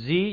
z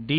d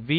v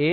a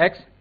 x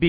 b।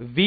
V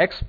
X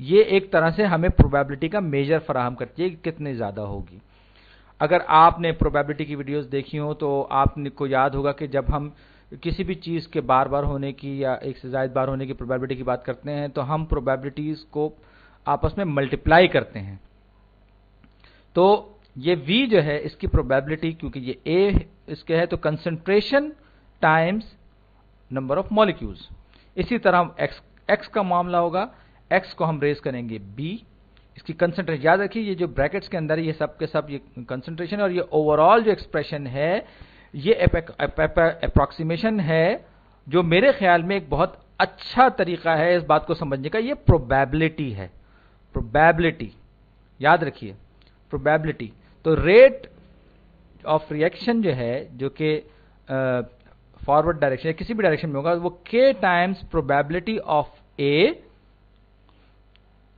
یہ ایک طرح سے ہمیں پروبیبلٹی کا میجر فراہم کرتی ہے کہ کتنی زیادہ ہوگی. اگر آپ نے پروبیبلٹی کی ویڈیوز دیکھی ہوں تو آپ کو یاد ہوگا کہ جب ہم کسی بھی چیز کے بار بار ہونے کی یا ایک سے زائد بار ہونے کی پروبیبلٹی کی بات کرتے ہیں تو ہم پروبیبلٹیز کو آپس میں ملٹیپلائی کرتے ہیں. تو یہ V جو ہے اس کی پروبیبلٹی، کیونکہ یہ A اس کے ہے، تو concentration Times number of molecules. اسی طرح X کا معاملہ ہوگا، X کو ہم ریز کریں گے B، اس کی کنسنٹریشن یاد رکھیے یہ جو بریکٹس کے اندر یہ سب کے سب یہ کنسنٹریشن اور یہ اوور آل جو ایکسپریشن ہے یہ اپروکسیمیشن ہے جو میرے خیال میں ایک بہت اچھا طریقہ ہے اس بات کو سمجھنے کا. یہ پروبیبلٹی ہے، پروبیبلٹی یاد رکھیے، پروبیبلٹی. تو ریٹ آف ریئیکشن جو ہے جو کہ فارورڈ ڈائریکشن یا کسی بھی ڈائریکشن میں ہوگا وہ k Times probability of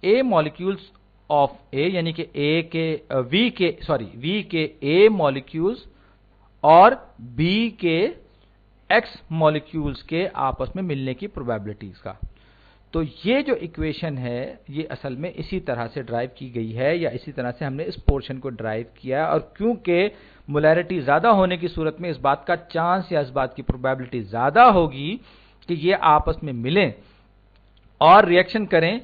A molecules of A، یعنی کہ V کے A مالیکیولز اور B کے X مالیکیولز کے آپس میں ملنے کی پروبیبلٹیز کا. تو یہ جو ایکویشن ہے یہ اصل میں اسی طرح سے ڈرائیو کی گئی ہے یا اسی طرح سے ہم نے اس پورشن کو ڈرائیو کیا ہے. اور کیونکہ مولیرٹی زیادہ ہونے کی صورت میں اس بات کا چانس یا اس بات کی پروبیبلٹی زیادہ ہوگی کہ یہ آپس میں ملیں اور ریئیکشن کریں،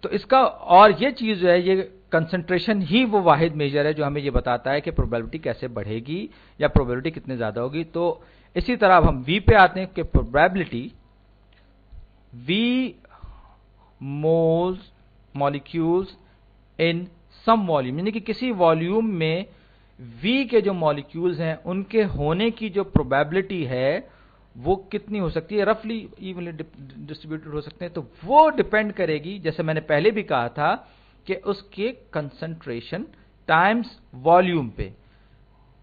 تو اس کا اور یہ چیز جو ہے یہ کنسنٹریشن ہی وہ واحد میجر ہے جو ہمیں یہ بتاتا ہے کہ پروبیبلٹی کیسے بڑھے گی یا پروبیبلٹی کتنے زیادہ ہوگی. تو اسی طرح اب ہم V پہ آتے ہیں کہ probability V molecules in some volume، یعنی کہ کسی والیوم میں V کے جو مالیکیولز ہیں ان کے ہونے کی جو پروبیبلٹی ہے وہ کتنی ہو سکتی ہے، رفلی ایونلی ڈسٹریبیوٹڈ ہو سکتے ہیں. تو وہ ڈیپینڈ کرے گی، جیسے میں نے پہلے بھی کہا تھا، کہ اس کے کنسنٹریشن ٹائمز والیوم پہ.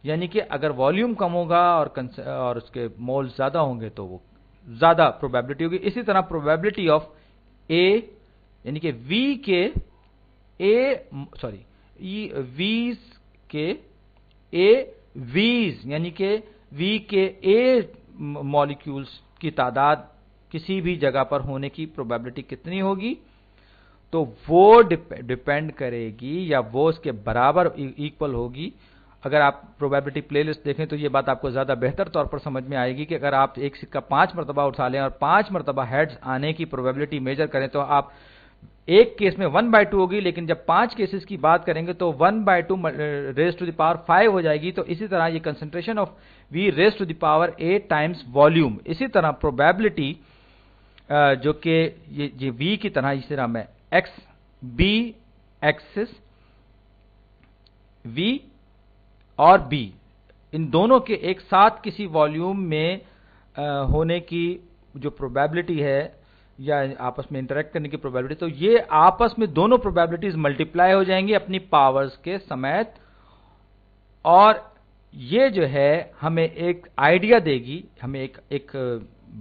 یعنی کہ اگر والیوم کم ہوگا اور اس کے مول زیادہ ہوں گے تو وہ زیادہ پروبیبلٹی ہوگی. اسی طرح پروبیبلٹی آف A، یعنی کہ ویز کے A ویز، یعنی کہ V کے A مالیکیولز کی تعداد کسی بھی جگہ پر ہونے کی پروبیبلٹی کتنی ہوگی، تو وہ ڈیپینڈ کرے گی یا وہ اس کے برابر ایکول ہوگی. اگر آپ پروبیبلٹی پلے لسٹ دیکھیں تو یہ بات آپ کو زیادہ بہتر طور پر سمجھ میں آئے گی کہ اگر آپ ایک سکہ 5 مرتبہ اٹھا لیں اور 5 مرتبہ ہیڈز آنے کی پروبیبلٹی میجر کریں تو آپ ایک کیس میں 1/2 ہوگی، لیکن جب 5 کیسز کی بات کریں گے تو 1/2 ریز ٹو دی پاور 5 ہو جائے گی. تو اسی طرح یہ concentration of V raise to the power 8 times volume. اسی طرح پروبیبلٹی جو کہ یہ V کی طرح اسی طرح میں B ایکسس V اور B ان دونوں کے ایک ساتھ کسی والیوم میں ہونے کی جو پروبیبلٹی ہے یا آپس میں انٹریکٹ کرنے کی پروبیبلٹی، تو یہ آپس میں دونوں پروبیبلٹیز ملٹیپلائی ہو جائیں گی اپنی پاورز کے سمیت، اور یہ جو ہے ہمیں ایک آئیڈیا دے گی، ہمیں ایک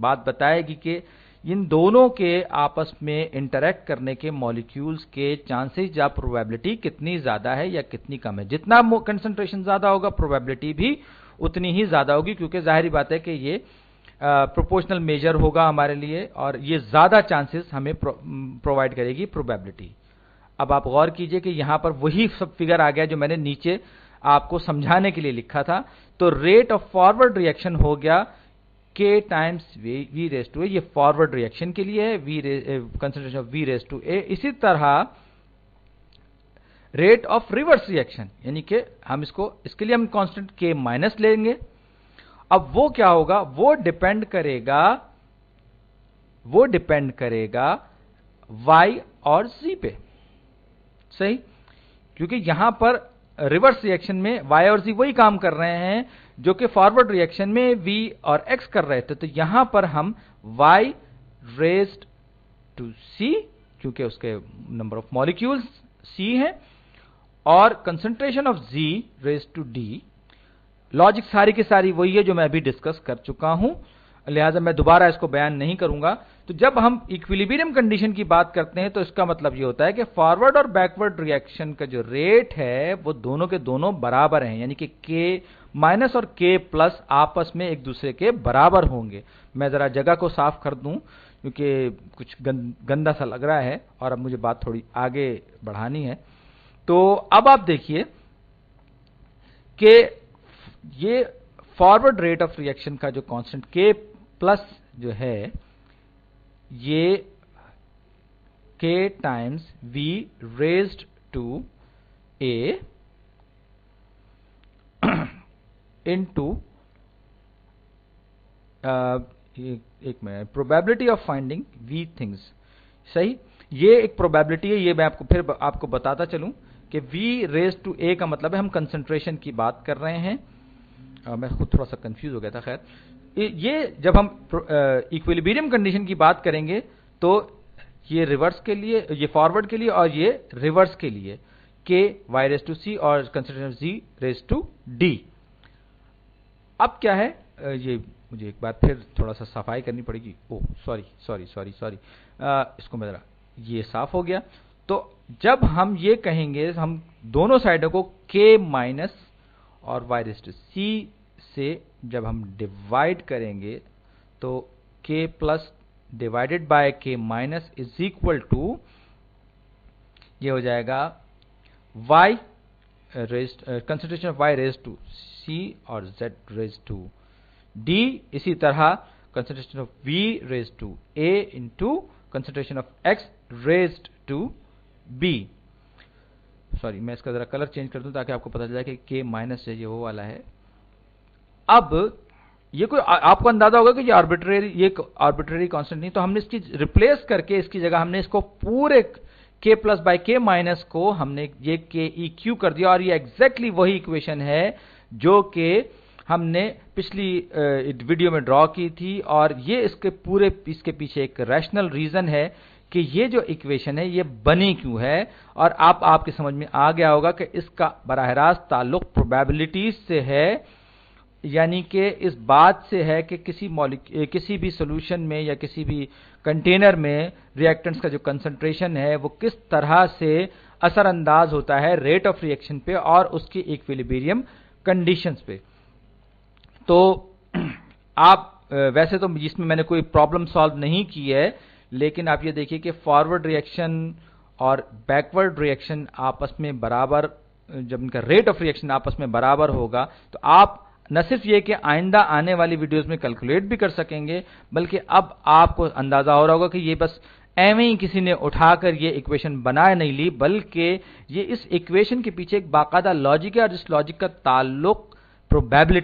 بات بتائے گی کہ ان دونوں کے آپس میں انٹریکٹ کرنے کے مالیکیولز کے چانسز یا پروبیبلٹی کتنی زیادہ ہے یا کتنی کم ہے. جتنا کنسنٹریشن زیادہ ہوگا پروبیبلٹی بھی اتنی ہی زیادہ ہوگی، کیونکہ ظاہری بات ہے کہ یہ پروپورشنل میجر ہوگا ہمارے لیے اور یہ زیادہ چانسز ہمیں پرووائڈ کرے گی پروبیبلٹی. اب آپ غور کیجئے کہ یہاں پر وہی سب فگر آ گیا جو میں نے نیچے آپ کو سمجھانے کے لیے لکھا تھا. تو ریٹ آف فارورڈ ریئیکشن ہو گیا K times V raise to A، یہ فارورڈ ریئیکشن کے لیے ہے، concentration of V raise to A. اسی طرح ریٹ آف ریورس ریئیکشن، یعنی کہ ہم اس کے لیے ہم کانسٹنٹ K مائنس لیں گے. اب وہ کیا ہوگا، وہ ڈیپینڈ کرے گا Y اور Z پہ. صحیح، کیونکہ یہاں پر ریورس ریئیکشن میں Y اور Z وہی کام کر رہے ہیں جو کہ فارورڈ ریئیکشن میں V اور X کر رہے تھے. تو یہاں پر ہم Y ریزڈ ٹو C، کیونکہ اس کے نمبر آف مالیکیولز C ہیں، اور concentration of Z raised to D. Logic ساری کی ساری وہی ہے جو میں ابھی ڈسکس کر چکا ہوں، لہٰذا میں دوبارہ اس کو بیان نہیں کروں گا. تو جب ہم ایکویلیبریم کنڈیشن کی بات کرتے ہیں تو اس کا مطلب یہ ہوتا ہے کہ فارورڈ اور بیکورڈ ریئیکشن کا جو ریٹ ہے وہ دونوں کے دونوں برابر ہیں، یعنی کہ K مائنس اور K پلس آپس میں ایک دوسرے کے برابر ہوں گے. میں ذرا جگہ کو صاف کر دوں کیونکہ کچھ گندا سا لگ رہا ہے اور اب مجھے بات تھوڑی آگے بڑھانی ہے. تو اب آپ دیکھیے کہ یہ فارورڈ ریٹ آف ریئیکشن کا جو کانسٹنٹ K پلس جو ہے یہ K times V raised to A into ایک منٹ probability of finding V things. صحیح, یہ ایک پروبیبلٹی ہے. یہ میں پھر آپ کو بتاتا چلوں کہ V ریز ٹو A کا مطلب ہے ہم کنسنٹریشن کی بات کر رہے ہیں. میں خود تھوڑا سا کنفیوز ہو گیا تھا. خیر, یہ جب ہم ایکویلیبریم کنڈیشن کی بات کریں گے تو یہ ریورس کے لیے, یہ فارورڈ کے لیے اور یہ ریورس کے لیے K Y raise to C اور concentration Z raise to D. اب کیا ہے, یہ مجھے ایک بار پھر تھوڑا سا صفائی کرنی پڑے گی. او سوری, اس کو میرا یہ صاف ہو گیا. تو جب ہم یہ کہیں گے, ہم دونوں سائڈوں کو K مائنس اور Y ریز ٹو C سے جب ہم ڈیوائڈ کریں گے تو K plus divided by K minus is equal to یہ ہو جائے گا Y concentration of Y raise to C اور Z ریز ٹو D. اسی طرح concentration of V raise to A into concentration of X raised to B. Sorry, میں اس کا ذرا کلر چینج کر دوں تاکہ آپ کو پتہ چل جائے کہ K مائنس ہے, یہ وہ والا ہے. اب یہ کوئی آپ کو اندازہ ہوگا کہ یہ آربیٹری کانسٹنٹ نہیں, تو ہم نے اس کی ریپلیس کر کے اس کی جگہ ہم نے اس کو پورے K plus by K minus کو ہم نے یہ KEQ کر دیا, اور یہ ایگزیکٹلی وہی ایکویشن ہے جو کہ ہم نے پچھلی ویڈیو میں ڈرا کی تھی. اور یہ اس کے پیچھے ایک ریشنل ریزن ہے کہ یہ جو ایکویشن ہے یہ بنی کیوں ہے, اور آپ کے سمجھ میں آ گیا ہوگا کہ اس کا براہ راست تعلق پروبیبلٹیز سے ہے. یعنی کہ اس بات سے ہے کہ کسی بھی سولوشن میں یا کسی بھی کنٹینر میں ریئیکٹنٹس کا جو کنسنٹریشن ہے وہ کس طرح سے اثر انداز ہوتا ہے ریٹ آف ریئیکشن پہ اور اس کی ایکویلیبریم کنڈیشنز پہ. تو آپ ویسے تو جس میں نے کوئی پرابلم سالو نہیں کی ہے, لیکن آپ یہ دیکھیے کہ فارورڈ ریئیکشن اور بیکورڈ ریئیکشن آپس میں برابر, جب ان کا ریٹ آف ریئیکشن آپس میں برابر ہوگا تو آپ نہ صرف یہ کہ آئندہ آنے والی ویڈیوز میں کیلکولیٹ بھی کر سکیں گے, بلکہ اب آپ کو اندازہ ہو رہا ہوگا کہ یہ بس ایویں ہی کسی نے اٹھا کر یہ ایکویشن بنا نہیں لی, بلکہ یہ اس ایکویشن کے پیچھے ایک باقاعدہ لاجک ہے, اور اس لاجک کا تعلق پروبیبلٹی